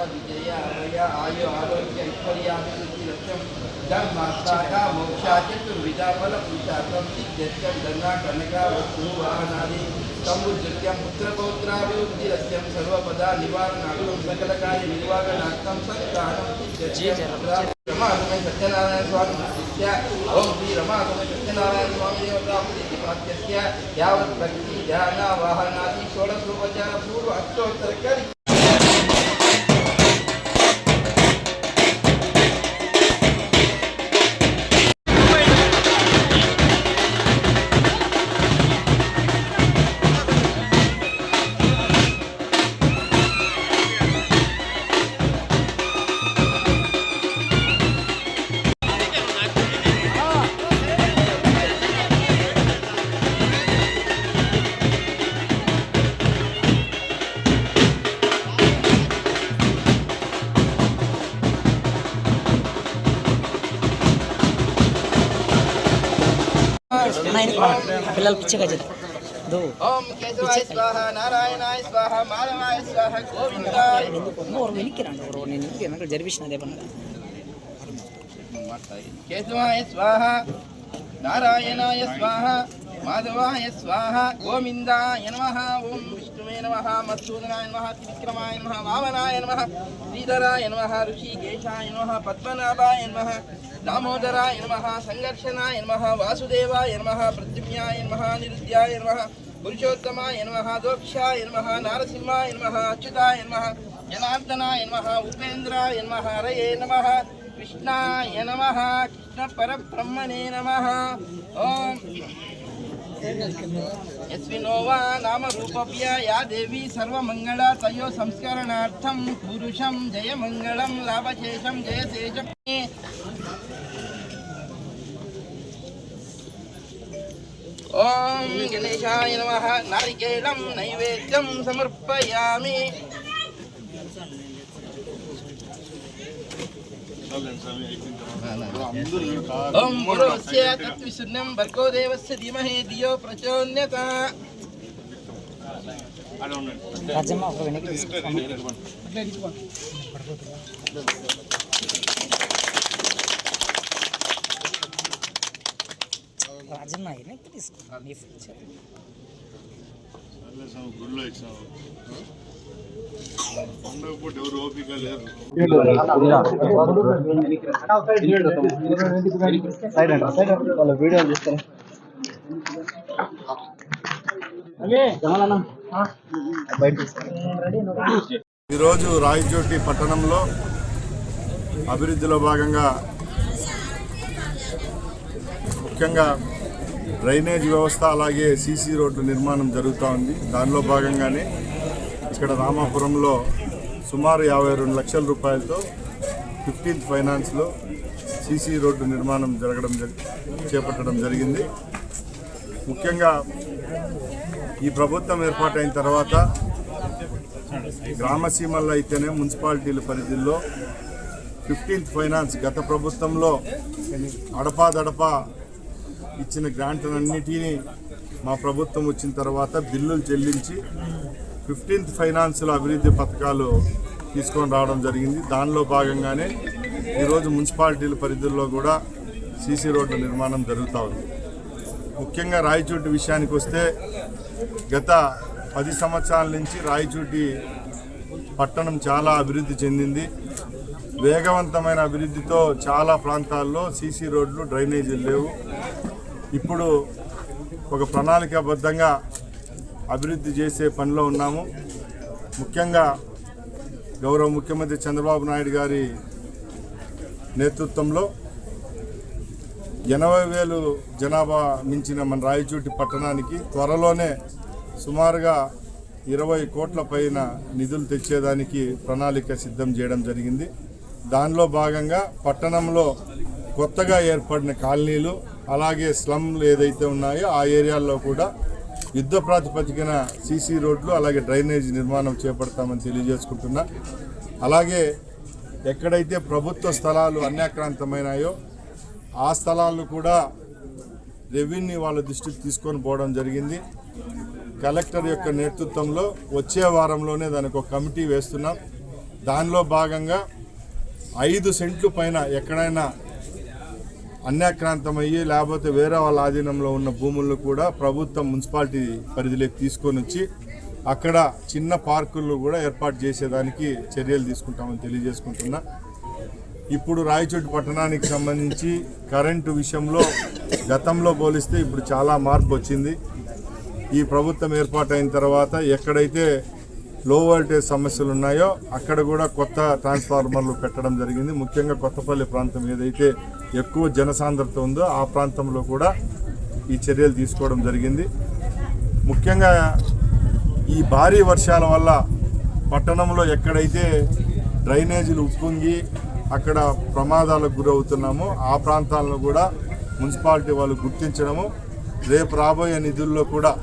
विजय आयु आरोग्य ऐश्वर्याभिवृद्धिरक्षं धर्मात्माका मोक्षाचतुर्विधा फलपुरुषार्थं सिद्ध्यर्थं धना कनका वस्तुवाहनादि समुद्रत्यं पुत्रपौत्राभिवृद्धिरक्षं सर्वपदा निवारणार्थं सकलकार्य निर्वाहणार्थं संतानं सिद्ध्यर्थं रमागमे सत्यनारायण स्वामी शिष्य ओम श्री रमागमे सत्यनारायण स्वामी देवतास्य यावत् भक्ति ध्यान वाहनादि षोडशोपचार पूर्व अष्टोत्तर करि పిల్లలు పిచ్చగా చెప్తారు ओम केशवाय स्वाहा नारायणाय स्वाहा माधवाय स्वाहा गोविंदाय केशवाय स्वाहा नारायणाय स्वाहा माधवाय स्वाहा गोविंदाय नमः ओम विष्णुवे नमः मधुसूदनाय नमः त्रिविक्रमाय नमः वामनाय नमः श्रीधराय नमः ऋषिकेशाय नमः पद्मनाभाय नमः दामोदराय नमः संघर्षणाय नमः वासुदेवाय नमः प्रद्युम्नाय नमः निरुद्याय नमः पुरुषोत्तमाय नमः दोक्षाय नमः नारसिंहाय नमः अच्युताय नमः जनार्दनाय नमः उपेन्द्राय नमः हरये नमः कृष्णाय नमः कृष्ण परब्रह्मणे नमः ओम यस्मिन्नोवा नाम रूपप्य या देवी सर्वमंगला तयो संस्करणार्थं पुरुषं जयमंगलं लाभशेषं जयशेषम् ओम गणेशाय नमः नारिकेलं नैवेद्यं समर्पयामि ओम गुरोस्य तत्विशुन्नं भर्गो देवस्य धीमहि धियो प्रचोदयात् రాజన్న వెనక్కి తీసుకున్నాను నీ ఫ్యూచర్ గుళ్ళో ఇచ్చాము పండగపూట ఎవరు ఓపిక లేరు వీడియోలు చేస్తారు ఈరోజు రాయచోటి పట్టణంలో అభివృద్ధిలో భాగంగా ముఖ్యంగా డ్రైనేజ్ వ్యవస్థ అలాగే సీసీ రోడ్డు నిర్మాణం జరుగుతూ ఉంది. దానిలో భాగంగానే ఇక్కడ రామాపురంలో సుమారు 52 లక్షల రూపాయలతో 15th ఫైనాన్స్లో సీసీ రోడ్డు నిర్మాణం చేపట్టడం జరిగింది. ముఖ్యంగా ఈ ప్రభుత్వం ఏర్పాటైన తర్వాత గ్రామసీమల్లో అయితేనే మున్సిపాలిటీల పరిధిలో 15th ఫైనాన్స్ గత ప్రభుత్వంలో అడపాదడపా ఇచ్చిన గ్రాంట్లన్నిటినీ మా ప్రభుత్వం వచ్చిన తర్వాత బిల్లులు చెల్లించి 15th ఫైనాన్స్లో అభివృద్ధి పథకాలు తీసుకొని రావడం జరిగింది. దానిలో భాగంగానే ఈరోజు మున్సిపాలిటీల పరిధుల్లో కూడా సీసీ రోడ్డు నిర్మాణం జరుగుతూ ఉంది. ముఖ్యంగా రాయచోటి విషయానికి వస్తే గత 10 సంవత్సరాల నుంచి రాయచోటి పట్టణం చాలా అభివృద్ధి చెందింది. వేగవంతమైన అభివృద్ధితో చాలా ప్రాంతాల్లో సీసీ రోడ్లు డ్రైనేజీలు లేవు. ఇప్పుడు ఒక ప్రణాళికాబద్ధంగా అభివృద్ధి చేసే పనిలో ఉన్నాము. ముఖ్యంగా గౌరవ ముఖ్యమంత్రి చంద్రబాబు నాయుడు గారి నేతృత్వంలో 80,000 జనాభా మించిన మన రాయచోటి పట్టణానికి త్వరలోనే సుమారుగా 20 కోట్ల పైన నిధులు తెచ్చేదానికి ప్రణాళిక సిద్ధం చేయడం జరిగింది. దానిలో భాగంగా పట్టణంలో కొత్తగా ఏర్పడిన కాలనీలు అలాగే స్లమ్లు ఏదైతే ఉన్నాయో ఆ ఏరియాల్లో కూడా యుద్ధ ప్రాతిపదికన సీసీ రోడ్లు అలాగే డ్రైనేజ్ నిర్మాణం చేపడతామని తెలియజేసుకుంటున్నా. అలాగే ఎక్కడైతే ప్రభుత్వ స్థలాలు అన్యాక్రాంతమైనాయో ఆ స్థలాలను కూడా రెవెన్యూ వాళ్ళ దృష్టికి తీసుకొని పోవడం జరిగింది. కలెక్టర్ యొక్క నేతృత్వంలో వచ్చే వారంలోనే దానికి ఒక కమిటీ వేస్తున్నాం. దానిలో భాగంగా 5 సెంట్లు పైన ఎక్కడైనా అన్యాక్రాంతమయ్యి లేకపోతే వేరే వాళ్ళ ఆధీనంలో ఉన్న భూములను కూడా ప్రభుత్వం మున్సిపాలిటీ పరిధిలోకి తీసుకొని వచ్చి అక్కడ చిన్న పార్కులు కూడా ఏర్పాటు చేసేదానికి చర్యలు తీసుకుంటామని తెలియజేసుకుంటున్నా. ఇప్పుడు రాయచోటి పట్టణానికి సంబంధించి కరెంటు విషయంలో గతంలో పోలిస్తే ఇప్పుడు చాలా మార్పు వచ్చింది. ఈ ప్రభుత్వం ఏర్పాటైన తర్వాత ఎక్కడైతే లో వోల్టేజ్ సమస్యలు ఉన్నాయో అక్కడ కూడా కొత్త ట్రాన్స్ఫార్మర్లు పెట్టడం జరిగింది. ముఖ్యంగా కొత్తపల్లి ప్రాంతం ఏదైతే ఎక్కువ జనసాంద్రత ఉందో ఆ ప్రాంతంలో కూడా ఈ చర్యలు తీసుకోవడం జరిగింది. ముఖ్యంగా ఈ భారీ వర్షాల వల్ల పట్టణంలో ఎక్కడైతే డ్రైనేజీలు ఉప్పొంగి అక్కడ ప్రమాదాలకు గురవుతున్నామో ఆ ప్రాంతాలను కూడా మున్సిపాలిటీ వాళ్ళు గుర్తించడము, రేపు రాబోయే నిధుల్లో కూడా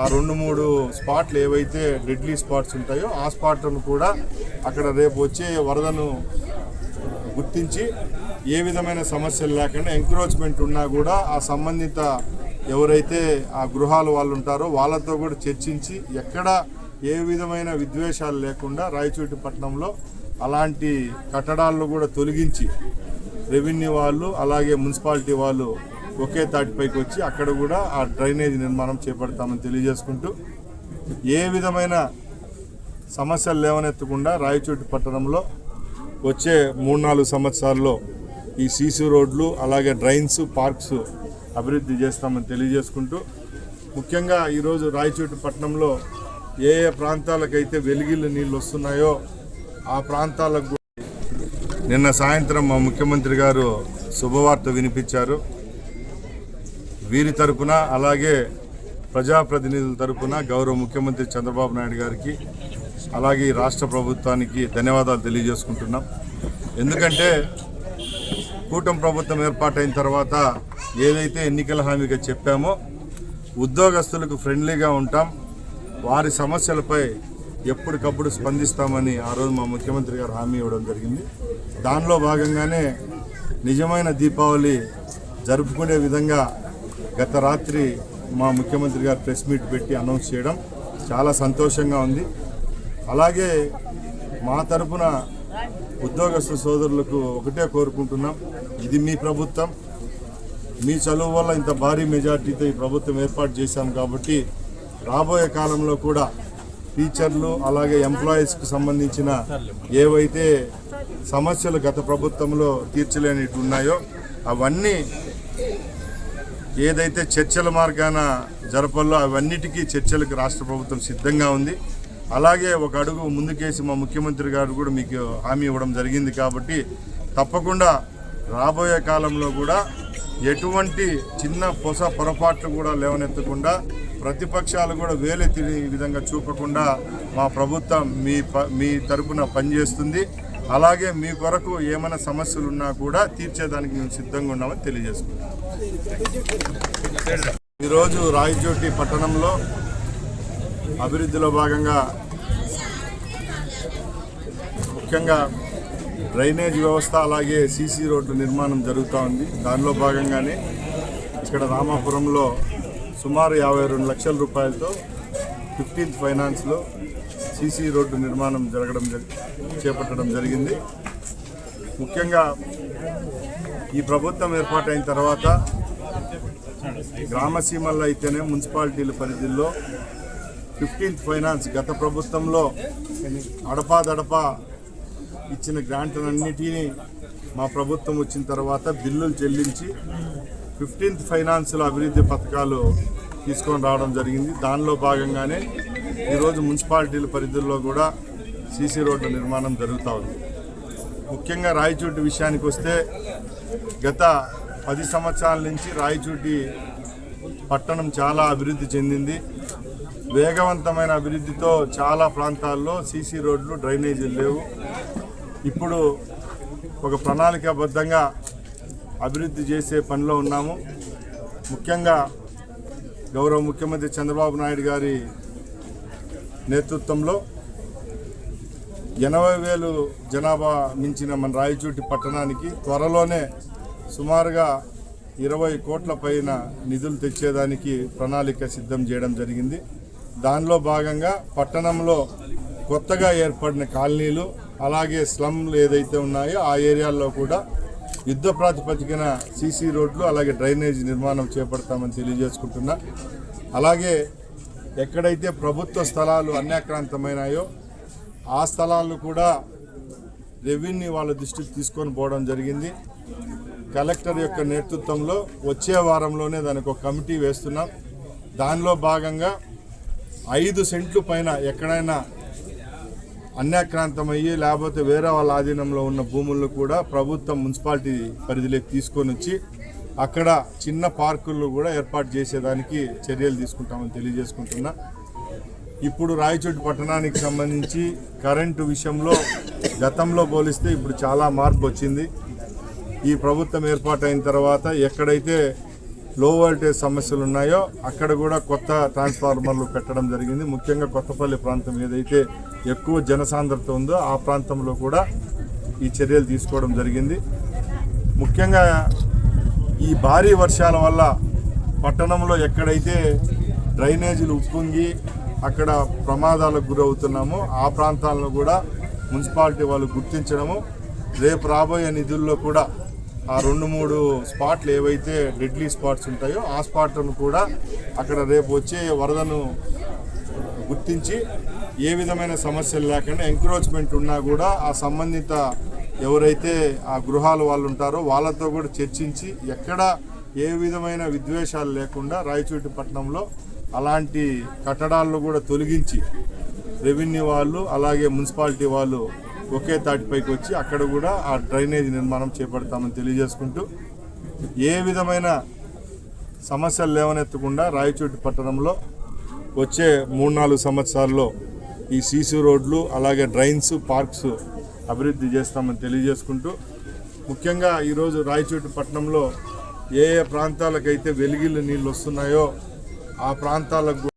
ఆ 2-3 స్పాట్లు ఏవైతే డెడ్లీ స్పాట్స్ ఉంటాయో ఆ స్పాట్లను కూడా అక్కడ రేపు వచ్చే వరదను గుర్తించి ఏ విధమైన సమస్యలు లేకుండా ఎంక్రోచ్మెంట్ ఉన్నా కూడా ఆ సంబంధిత ఎవరైతే ఆ గృహాల వాళ్ళు ఉంటారో వాళ్ళతో కూడా చర్చించి ఎక్కడ ఏ విధమైన విద్వేషాలు లేకుండా రాయచోటి పట్టణంలో అలాంటి కట్టడాలను కూడా తొలగించి రెవెన్యూ వాళ్ళు అలాగే మున్సిపాలిటీ వాళ్ళు ఒకే తాటిపైకి వచ్చి అక్కడ కూడా ఆ డ్రైనేజ్ నిర్మాణం చేపడతామని తెలియజేసుకుంటూ ఏ విధమైన సమస్యలు లేవనెత్తకుండా రాయచోటి పట్టణంలో వచ్చే 3-4 సంవత్సరాల్లో ఈ సీసీ రోడ్లు అలాగే డ్రైన్స్ పార్క్స్ అభివృద్ధి చేస్తామని తెలియజేసుకుంటూ ముఖ్యంగా ఈరోజు రాయచోటి పట్టణంలో ఏ ప్రాంతాలకైతే వెలిగిళ్ళు నీళ్ళు వస్తున్నాయో ఆ ప్రాంతాలకు నిన్న సాయంత్రం మా ముఖ్యమంత్రి గారు శుభవార్త వినిపించారు. వీరి తరపున అలాగే ప్రజాప్రతినిధుల తరపున గౌరవ ముఖ్యమంత్రి చంద్రబాబు నాయుడు గారికి అలాగే రాష్ట్ర ప్రభుత్వానికి ధన్యవాదాలు తెలియజేసుకుంటున్నాం. ఎందుకంటే కూటమి ప్రభుత్వం ఏర్పాటైన తర్వాత ఏదైతే ఎన్నికల హామీగా చెప్పామో ఉద్యోగస్తులకు ఫ్రెండ్లీగా ఉంటాం, వారి సమస్యలపై ఎప్పటికప్పుడు స్పందిస్తామని ఆ రోజు మా ముఖ్యమంత్రి గారు హామీ ఇవ్వడం జరిగింది. దానిలో భాగంగానే నిజమైన దీపావళి జరుపుకునే విధంగా గత రాత్రి మా ముఖ్యమంత్రి గారు ప్రెస్ మీట్ పెట్టి అనౌన్స్ చేయడం చాలా సంతోషంగా ఉంది. అలాగే మా తరపున ఉద్యోగస్తు సోదరులకు ఒకటే కోరుకుంటున్నాం, ఇది మీ ప్రభుత్వం, మీ చదువు వల్ల ఇంత భారీ మెజార్టీతో ఈ ప్రభుత్వం ఏర్పాటు చేశాం కాబట్టి రాబోయే కాలంలో కూడా టీచర్లు అలాగే ఎంప్లాయీస్కి సంబంధించిన ఏవైతే సమస్యలు గత ప్రభుత్వంలో తీర్చలేనివి ఉన్నాయో అవన్నీ ఏదైతే చర్చల మార్గాన జరపాలో అవన్నిటికీ చర్చలకు రాష్ట్ర ప్రభుత్వం సిద్ధంగా ఉంది. అలాగే ఒక అడుగు ముందుకేసి మా ముఖ్యమంత్రి గారు కూడా మీకు హామీ ఇవ్వడం జరిగింది కాబట్టి తప్పకుండా రాబోయే కాలంలో కూడా ఎటువంటి చిన్న పొరపాట్లు కూడా లేవనెత్తకుండా ప్రతిపక్షాలు కూడా వేలెత్తి విధంగా చూపకుండా మా ప్రభుత్వం మీ తరపున పనిచేస్తుంది. అలాగే మీ కొరకు ఏమైనా సమస్యలు ఉన్నా కూడా తీర్చేదానికి మేము సిద్ధంగా ఉన్నామని తెలియజేసుకుంటాం. ఈరోజు రాయచోటి పట్టణంలో అభివృద్ధిలో భాగంగా ముఖ్యంగా డ్రైనేజ్ వ్యవస్థ అలాగే సీసీ రోడ్డు నిర్మాణం జరుగుతూ ఉంది. దానిలో భాగంగానే ఇక్కడ రామాపురంలో సుమారు 52 లక్షల రూపాయలతో 15th ఫైనాన్స్లో సీసీ రోడ్డు నిర్మాణం చేపట్టడం జరిగింది. ముఖ్యంగా ఈ ప్రభుత్వం ఏర్పాటైన తర్వాత గ్రామసీమల్లో అయితేనే మున్సిపాలిటీల పరిధిలో 15th ఫైనాన్స్ గత ప్రభుత్వంలో అడపాదడపా ఇచ్చిన గ్రాంట్లన్నిటినీ మా ప్రభుత్వం వచ్చిన తర్వాత బిల్లులు చెల్లించి 15th ఫైనాన్స్లో అభివృద్ధి పథకాలు తీసుకొని రావడం జరిగింది. దానిలో భాగంగానే ఈరోజు మున్సిపాలిటీల పరిధిలో కూడా సీసీ రోడ్ల నిర్మాణం జరుగుతూ ఉంది. ముఖ్యంగా రాయచోటి విషయానికి వస్తే గత 10 సంవత్సరాల నుంచి రాయచోటి పట్టణం చాలా అభివృద్ధి చెందింది. వేగవంతమైన అభివృద్ధితో చాలా ప్రాంతాల్లో సీసీ రోడ్లు, డ్రైనేజీలు లేవు. ఇప్పుడు ఒక ప్రణాళికాబద్ధంగా అభివృద్ధి చేసే పనిలో ఉన్నాము. ముఖ్యంగా గౌరవ ముఖ్యమంత్రి చంద్రబాబు నాయుడు గారి నేతృత్వంలో 80,000 జనాభా మించిన మన రాయచోటి పట్టణానికి త్వరలోనే సుమారుగా 20 కోట్ల పైన నిధులు తెచ్చేదానికి ప్రణాళిక సిద్ధం చేయడం జరిగింది. దానిలో భాగంగా పట్టణంలో కొత్తగా ఏర్పడిన కాలనీలు అలాగే స్లమ్లు ఏదైతే ఉన్నాయో ఆ ఏరియాల్లో కూడా యుద్ధ ప్రాతిపదికన సీసీ రోడ్లు అలాగే డ్రైనేజ్ నిర్మాణం చేపడతామని తెలియజేసుకుంటున్నా. అలాగే ఎక్కడైతే ప్రభుత్వ స్థలాలు అన్యాక్రాంతమైనాయో ఆ స్థలాలు కూడా రెవెన్యూ వాళ్ళ దృష్టికి తీసుకొని పోవడం జరిగింది. కలెక్టర్ యొక్క నేతృత్వంలో వచ్చే వారంలోనే దానికి ఒక కమిటీ వేస్తున్నాం. దానిలో భాగంగా 5 సెంట్లు పైన ఎక్కడైనా అన్యాక్రాంతమయ్యి లేకపోతే వేరే వాళ్ళ ఆధీనంలో ఉన్న భూములను కూడా ప్రభుత్వం మున్సిపాలిటీ పరిధిలోకి తీసుకొని వచ్చి అక్కడ చిన్న పార్కులు కూడా ఏర్పాటు చేసేదానికి చర్యలు తీసుకుంటామని తెలియజేసుకుంటున్నా. ఇప్పుడు రాయచోటి పట్టణానికి సంబంధించి కరెంటు విషయంలో గతంలో పోలిస్తే ఇప్పుడు చాలా మార్పు వచ్చింది. ఈ ప్రభుత్వం ఏర్పాటైన తర్వాత ఎక్కడైతే లో వోల్టేజ్ సమస్యలు ఉన్నాయో అక్కడ కూడా కొత్త ట్రాన్స్ఫార్మర్లు పెట్టడం జరిగింది. ముఖ్యంగా కొత్తపల్లి ప్రాంతం ఏదైతే ఎక్కువ జనసాంద్రత ఉందో ఆ ప్రాంతంలో కూడా ఈ చర్యలు తీసుకోవడం జరిగింది. ముఖ్యంగా ఈ భారీ వర్షాల వల్ల పట్టణంలో ఎక్కడైతే డ్రైనేజీలు ఉప్పొంగి అక్కడ ప్రమాదాలకు గురవుతున్నామో ఆ ప్రాంతాలను కూడా మున్సిపాలిటీ వాళ్ళు గుర్తించడము, రేపు రాబోయే నిధుల్లో కూడా ఆ 2-3 స్పాట్లు ఏవైతే డెడ్లీ స్పాట్స్ ఉంటాయో ఆ స్పాట్లను కూడా అక్కడ రేపు వచ్చే వరదను గుర్తించి ఏ విధమైన సమస్యలు లేకుండా ఎంక్రోచ్మెంట్ ఉన్నా కూడా ఆ సంబంధిత ఎవరైతే ఆ గృహాల వాళ్ళు ఉంటారో వాళ్ళతో కూడా చర్చించి ఎక్కడ ఏ విధమైన విద్వేషాలు లేకుండా రాయచోటి పట్టణంలో అలాంటి కట్టడాలను కూడా తొలగించి రెవెన్యూ వాళ్ళు అలాగే మున్సిపాలిటీ వాళ్ళు ఒకే తాటిపైకి వచ్చి అక్కడ కూడా ఆ డ్రైనేజ్ నిర్మాణం చేపడతామని తెలియజేసుకుంటూ ఏ విధమైన సమస్యలు లేవనెత్తకుండా రాయచోటి పట్టణంలో వచ్చే 3-4 సంవత్సరాల్లో ఈ సీసీ రోడ్లు అలాగే డ్రైన్స్, పార్క్స్ అభివృద్ధి చేస్తామని తెలియజేసుకుంటూ ముఖ్యంగా ఈరోజు రాయచోటి పట్టణంలో ఏ ప్రాంతాలకైతే వెలిగిళ్ళ నీళ్ళు వస్తున్నాయో ఆ ప్రాంతాలకు